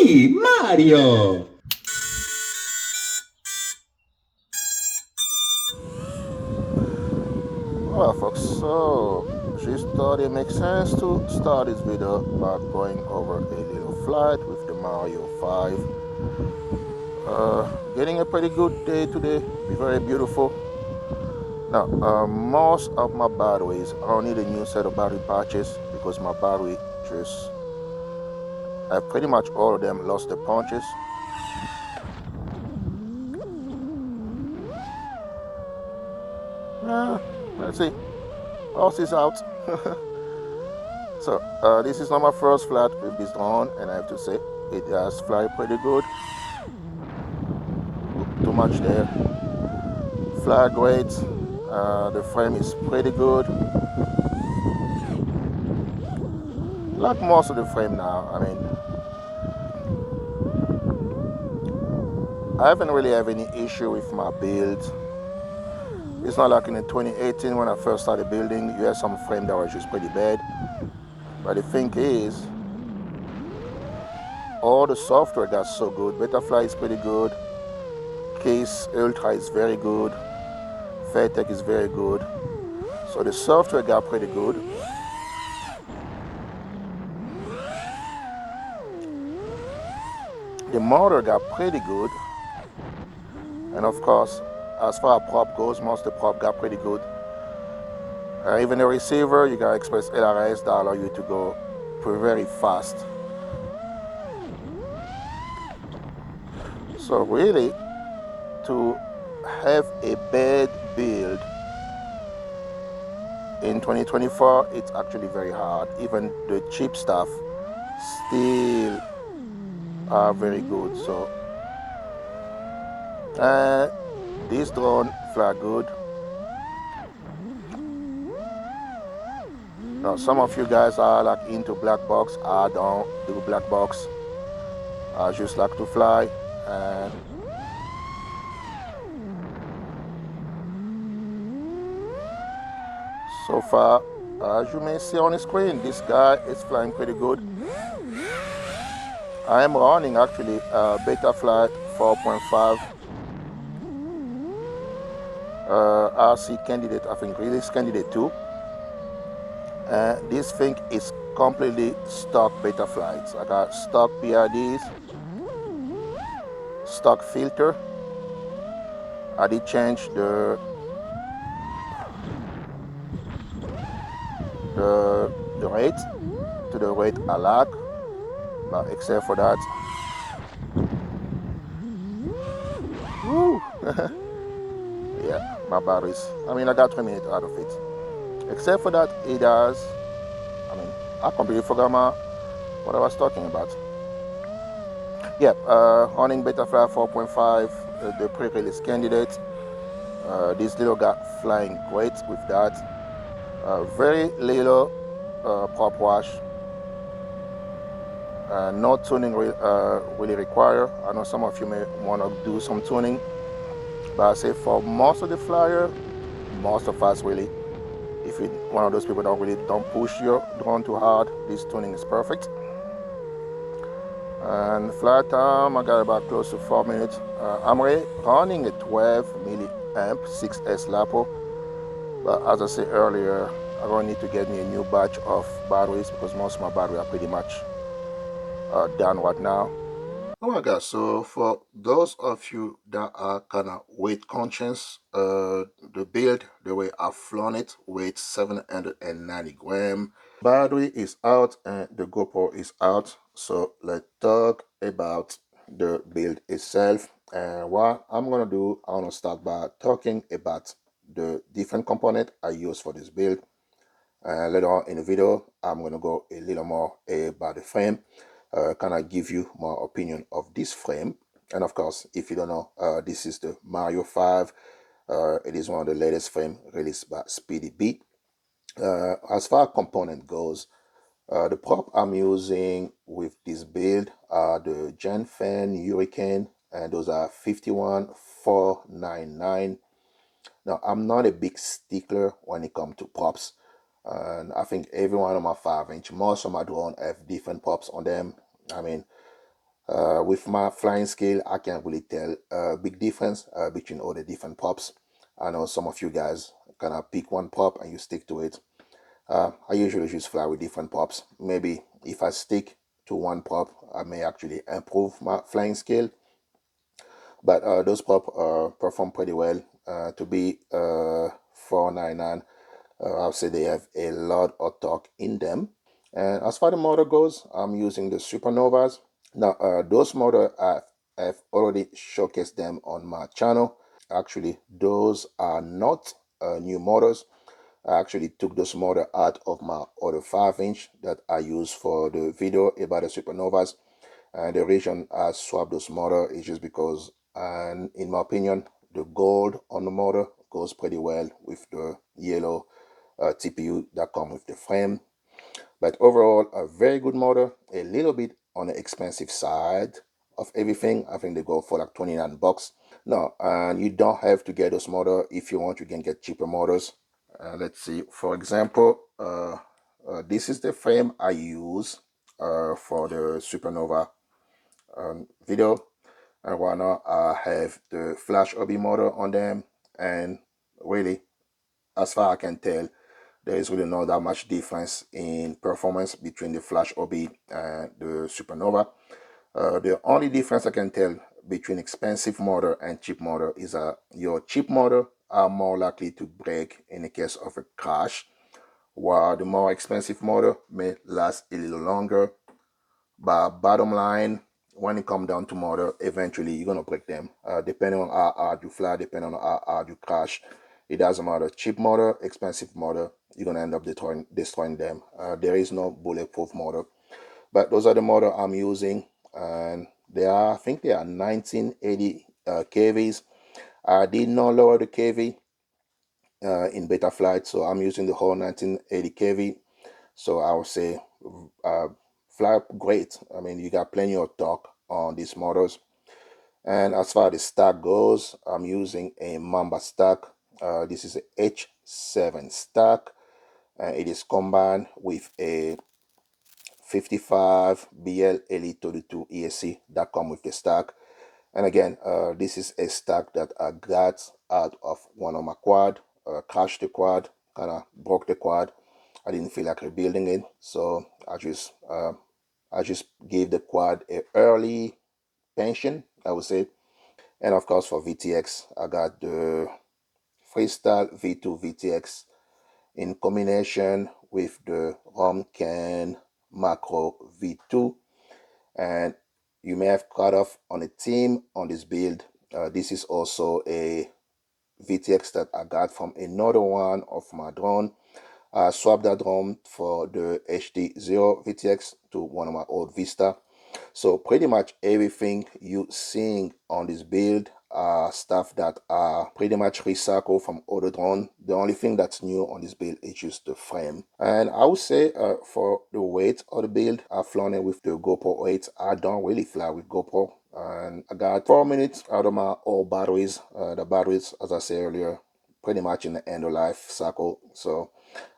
Speedybee Mario. Alright folks, so just thought it makes sense to start this video by going over a little flight with the Mario 5. Getting a pretty good day today, be very beautiful. Now, most of my batteries, I don't need a new set of battery patches because my battery I've pretty much all of them lost the punches. Let's see, horse is out. So this is not my first flight with this drone, and I have to say it has fly pretty good. Too much there. Fly great. The frame is pretty good. Like most of the frame now. I mean, I haven't really have any issue with my build. It's not like in 2018 when I first started building, you had some frame that was just pretty bad. But the thing is, all the software got so good. Betafly is pretty good. Case Ultra is very good. VTX is very good. So the software got pretty good. The motor got pretty good. And of course, as far as prop goes, most of the prop got pretty good. Even the receiver, you got Express LRS that allow you to go very fast. So really, to have a bad build in 2024, it's actually very hard. Even the cheap stuff still are very good. So this drone fly good. Now some of you guys are like into black box. I don't do black box. I just like to fly. And so far, as you may see on the screen, this guy is flying pretty good. I am running actually Betafly 4.5 RC candidate, I think release candidate 2. This thing is completely stock Betaflies. I got stock PIDs, stock filter. I did change the rate to the rate I like, but except for that, woo, yeah, my batteries. I mean, I got 3 minutes out of it. Except for that, it has. I mean, I completely forgot what I was talking about. Yeah, running Betafly 4.5, the pre-release candidate. This little guy flying great with that. Very little prop wash. No tuning really required. I know some of you may want to do some tuning, but I say for most of the flyer, most of us really, if you're one of those people that don't push your drone too hard, this tuning is perfect. And flight time, I got about close to 4 minutes. I'm running a 12 milliamp 6S LiPo, but as I said earlier, I'm going to need to get me a new batch of batteries because most of my batteries are pretty much done right now. Oh my god, so for those of you that are kind of weight conscious, the build, the way I've flown it, weighs 790 grams. Battery is out and the GoPro is out. So let's talk about the build itself. And what I'm gonna do, I'm gonna start by talking about the different component I use for this build. Later on in the video, I'm gonna go a little more about the frame, kind of give you my opinion of this frame. And of course, if you don't know, this is the Mario 5. It is one of the latest frame released by Speedybee. As far as component goes, the prop I'm using with this build are the Gemfan Hurricane, and those are 51499. Now, I'm not a big stickler when it comes to props, and I think every one of my 5-inch, most of my drone have different props on them. I mean, With my flying scale, I can't really tell a big difference between all the different props. I know some of you guys kind of pick one prop and you stick to it. I usually just fly with different props. Maybe if I stick to one prop, I may actually improve my flying scale. But those props perform pretty well. To be 499, I'll say they have a lot of torque in them. And as far as the motor goes, I'm using the Supernovas. Now, those motors, I've already showcased them on my channel. Actually, those are not new motors. I actually took those motor out of my other 5-inch that I use for the video about the Supernovas. And the reason I swapped those motor is just because, and in my opinion, the gold on the motor goes pretty well with the yellow TPU that come with the frame. But overall, a very good motor, a little bit on the expensive side of everything. I think they go for like 29 bucks. No, and you don't have to get those motor. If you want, you can get cheaper motors. Let's see, for example, this is the frame I use for the Supernova video. And right now I have the flash hobby motor on them, and really, as far as I can tell, there is really not that much difference in performance between the flash hobby and the Supernova. The only difference I can tell between expensive motor and cheap motor is that your cheap motor are more likely to break in the case of a crash, while the more expensive motor may last a little longer. But bottom line, when it comes down to motor, eventually you're gonna break them. Depending on how hard you fly, depending on how hard you crash, it doesn't matter. Cheap motor, expensive motor, you're gonna end up destroying them. There is no bulletproof motor. But those are the motor I'm using, and they are, I think they are 1980 kVs. I did not lower the kV in beta flight, so I'm using the whole 1980 kV. So I would say fly great. I mean, you got plenty of torque on these motors. And as far as the stack goes, I'm using a Mamba stack. This is a H7 stack, and it is combined with a 55 BL Elite 32 ESC that come with the stack. And again, this is a stack that I got out of one of my quad, crashed the quad, kind of broke the quad. I didn't feel like rebuilding it, so I just gave the quad a early pension, I would say. And of course, for VTX, I got the Freestyle V2 VTX in combination with the Hurricane Macro V2. And you may have caught off on a theme on this build. This is also a VTX that I got from another one of my drone. I swapped that drone for the HDZero VTX to one of my old Vista. So pretty much everything you seeing on this build are stuff that are pretty much recycled from other drone. The only thing that's new on this build is just the frame. And I would say for the weight of the build, I've flown it with the GoPro 8. I don't really fly with GoPro. And I got 4 minutes out of my old batteries. The batteries, as I said earlier, pretty much in the end of life cycle. So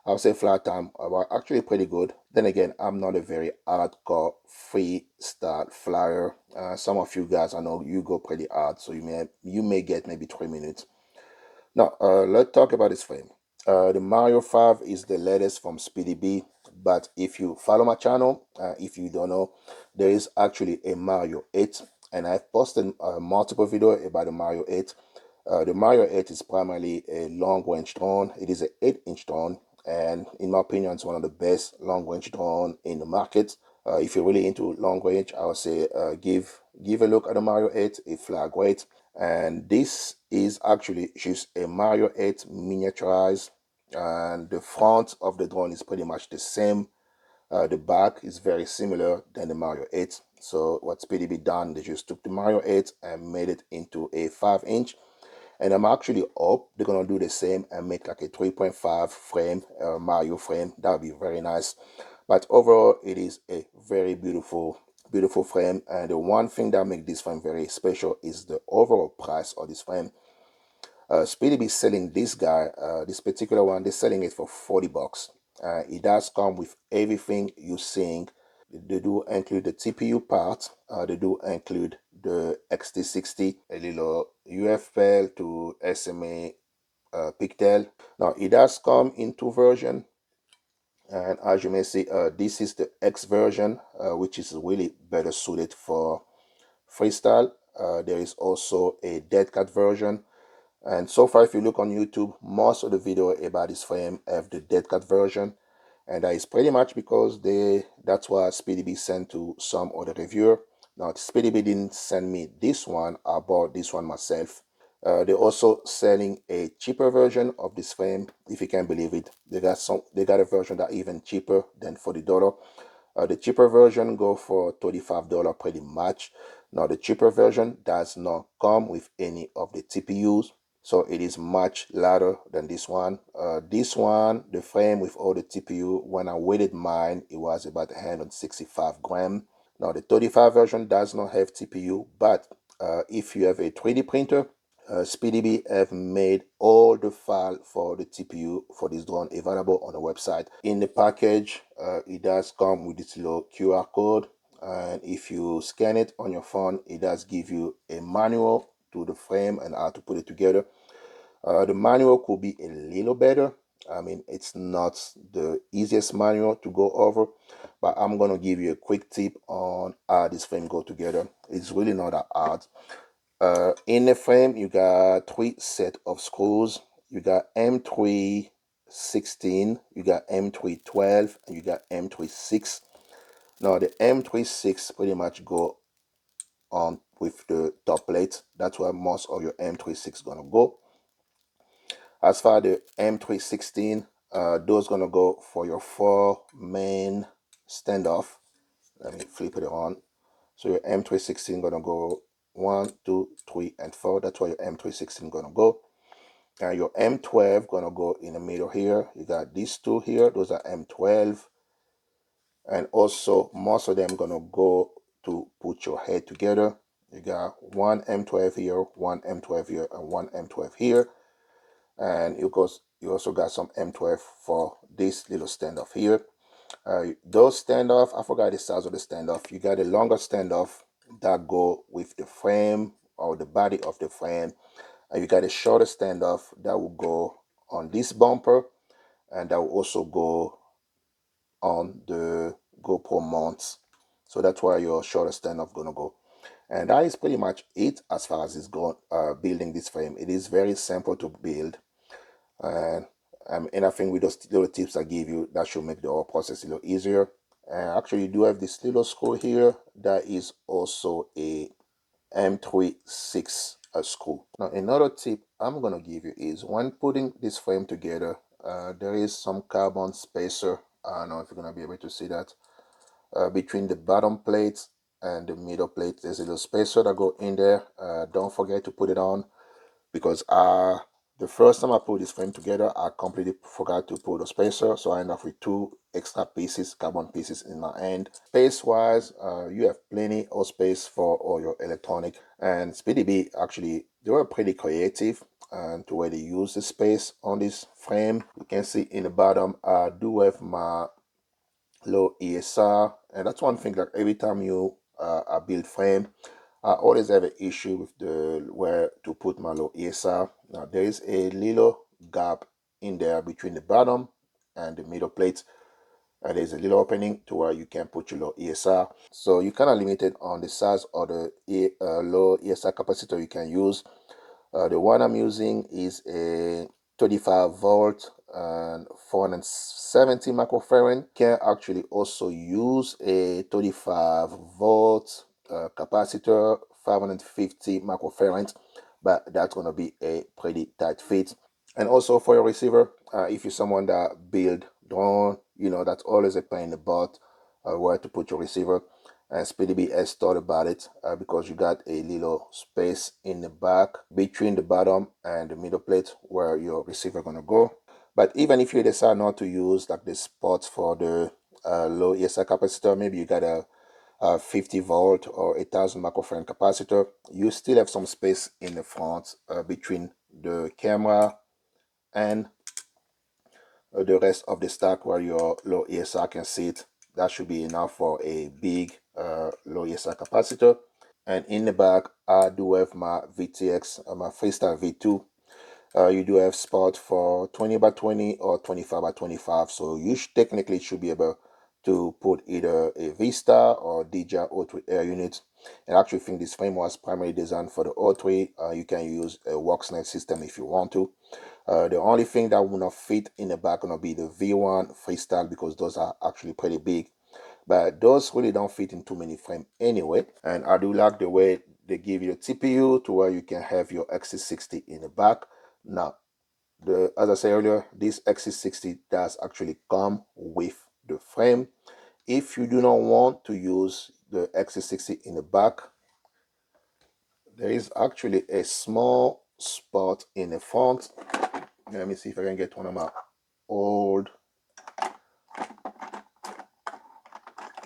I would say flight time were actually pretty good. Then again, I'm not a very hardcore freestyle flyer. Some of you guys, I know you go pretty hard, so you may get maybe 3 minutes. Now, let's talk about this frame. The Mario 5 is the latest from Speedybee, but if you follow my channel, if you don't know, there is actually a Mario 8, and I've posted multiple videos about the Mario 8. The Mario 8 is primarily a long-range drone. It is an 8-inch drone, and in my opinion, it's one of the best long-range drone in the market. If you're really into long-range, I would say give a look at the Mario 8. It fly great. And this is actually just a Mario 8 miniaturized, and the front of the drone is pretty much the same. The back is very similar than the Mario 8. So what Speedybee done, they just took the Mario 8 and made it into a 5-inch. And I'm actually hope they're gonna do the same and make like a 3.5 frame Mario frame. That would be very nice. But overall, it is a very beautiful frame. And the one thing that makes this frame very special is the overall price of this frame. Speedybee is selling this guy, this particular one, they're selling it for 40 bucks. It does come with everything you're seeing. They do include the TPU part. They do include the XT60, a little UFL to SMA pigtail. Now it does come in two versions, and as you may see, this is the X version, which is really better suited for freestyle. There is also a dead cat version, and so far if you look on YouTube, most of the video about this frame have the dead cat version, and that is pretty much because that's what Speedybee sent to some other reviewer. Now Speedybee didn't send me this one. I bought this one myself. They're also selling a cheaper version of this frame, if you can believe it. They got a version that even cheaper than $40. The cheaper version go for $35 pretty much. Now the cheaper version does not come with any of the TPUs, so it is much lighter than this one. This one, the frame with all the TPU, when I weighted mine, it was about 165 grams. Now the 35 version does not have TPU, but if you have a 3D printer, Speedybee have made all the file for the TPU for this drone available on the website. In the package, it does come with this little QR code, and if you scan it on your phone, it does give you a manual to the frame and how to put it together. The manual could be a little better. I mean, it's not the easiest manual to go over, but I'm gonna give you a quick tip on how this frame go together. It's really not that hard. In the frame, you got 3 set of screws. You got M316, you got M312, and you got M36. Now the M36 pretty much go on with the top plate. That's where most of your M36 gonna go. As far as the M316, those gonna go for your 4 main standoff. Let me flip it on. So your M316 gonna go 1, 2, 3, and 4. That's where your M316 gonna go. And your M12 gonna go in the middle here. You got these two here. Those are M12. And also most of them gonna go to put your head together. You got one M12 here, one M12 here, and one M12 here. And you also got some M12 for this little standoff here. Those standoff, I forgot the size of the standoff. You got a longer standoff that go with the frame or the body of the frame, and you got a shorter standoff that will go on this bumper, and that will also go on the GoPro mounts. So that's where your shorter standoff gonna go. And that is pretty much it as far as it's going building this frame. It is very simple to build, and I think with those little tips I give you, that should make the whole process a little easier. And actually, you do have this little screw here that is also a M36 screw. Now, another tip I'm gonna give you is when putting this frame together, there is some carbon spacer. I don't know if you're gonna be able to see that. Between the bottom plate and the middle plate, there's a little spacer that go in there. Don't forget to put it on, because the first time I put this frame together, I completely forgot to put a spacer, so I end up with 2 extra pieces, carbon pieces in my hand. Space-wise, you have plenty of space for all your electronic, and Speedybee actually, they were pretty creative and to where they use the space on this frame. You can see in the bottom, I do have my low ESR, and that's one thing, like every time I build frame, I always have an issue with where to put my low ESR. Now there is a little gap in there between the bottom and the middle plate, and there's a little opening to where you can put your low ESR. So you're kind of limited on the size of the low ESR capacitor you can use. The one I'm using is a 35 volt and 470 microfarad. Can actually also use a 35 volt capacitor, 550 microfarad, but that's going to be a pretty tight fit. And also for your receiver, if you're someone that build drone, you know that's always a pain in the butt where to put your receiver. And Speedybee has thought about it because you got a little space in the back between the bottom and the middle plate where your receiver gonna go. But even if you decide not to use like the spots for the low ESR capacitor, maybe you got a 50 volt or 1000 microfarad capacitor, you still have some space in the front between the camera and the rest of the stack where your low ESR can sit. That should be enough for a big low ESI capacitor. And in the back, I do have my VTX, my Freestyle V2. You do have spot for 20 by 20 or 25 by 25. So you technically should be able to put either a V-Star or DJI O3 AirUnit. And I actually think this frame was primarily designed for the O3. You can use a WorkSnake system if you want to. The only thing that will not fit in the back gonna be the V1 Freestyle, because those are actually pretty big. But those really don't fit in too many frames anyway. And I do like the way they give you a TPU to where you can have your XC60 in the back. Now, as I said earlier, this XC60 does actually come with the frame. If you do not want to use the XC60 in the back, there is actually a small spot in the front. Let me see if I can get one of my old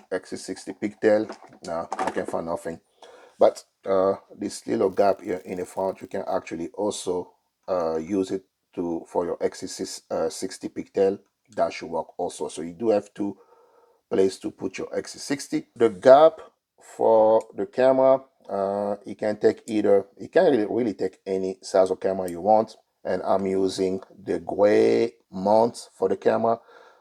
XC60 pigtail. No, I can find nothing. But this little gap here in the front, you can actually also use it for your XC60 pigtail. That should work also. So you do have two places to put your XC60. The gap for the camera, you can take either, you can really take any size of camera you want. And I'm using the gray mount for the camera.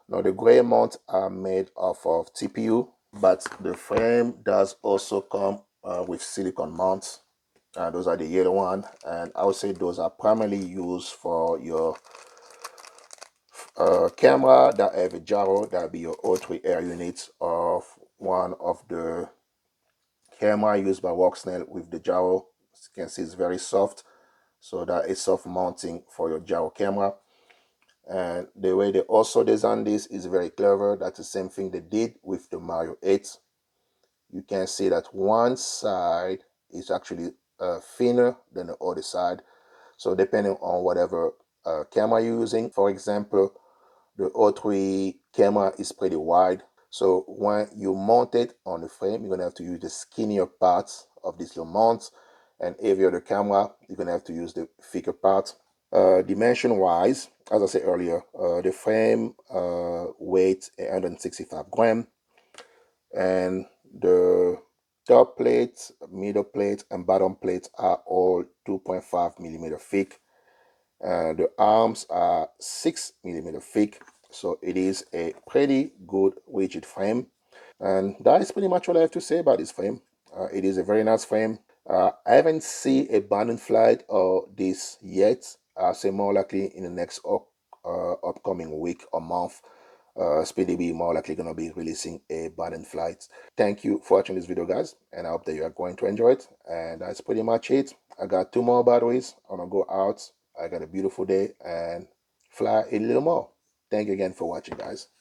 Now the gray mounts are made off of TPU, but the frame does also come with silicone mounts. Those are the yellow one, and I would say those are primarily used for your camera that have a gyro, that be your O3 AirUnit, or one of the camera used by WorkSnake with the gyro. As you can see, it's very soft, so that is soft mounting for your gyro camera. And the way they also designed this is very clever. That's the same thing they did with the Mario 8. You can see that one side is actually thinner than the other side. So depending on whatever camera you're using, for example, the O3 camera is pretty wide. So when you mount it on the frame, you're gonna have to use the skinnier parts of this little mount. And every other camera, you're gonna have to use the thicker part. Dimension wise, as I said earlier, the frame weighs 165 grams, and the top plate, middle plate, and bottom plate are all 2.5 millimeter thick. The arms are 6 millimeter thick, so it is a pretty good rigid frame. And that is pretty much what I have to say about this frame. It is a very nice frame. I haven't seen a binding flight of this yet. I'll say more likely in the next upcoming week or month. Speedybee more likely going to be releasing a binding flight. Thank you for watching this video, guys, and I hope that you are going to enjoy it. And that's pretty much it. I got 2 more batteries. I'm going to go out. I got a beautiful day and fly a little more. Thank you again for watching, guys.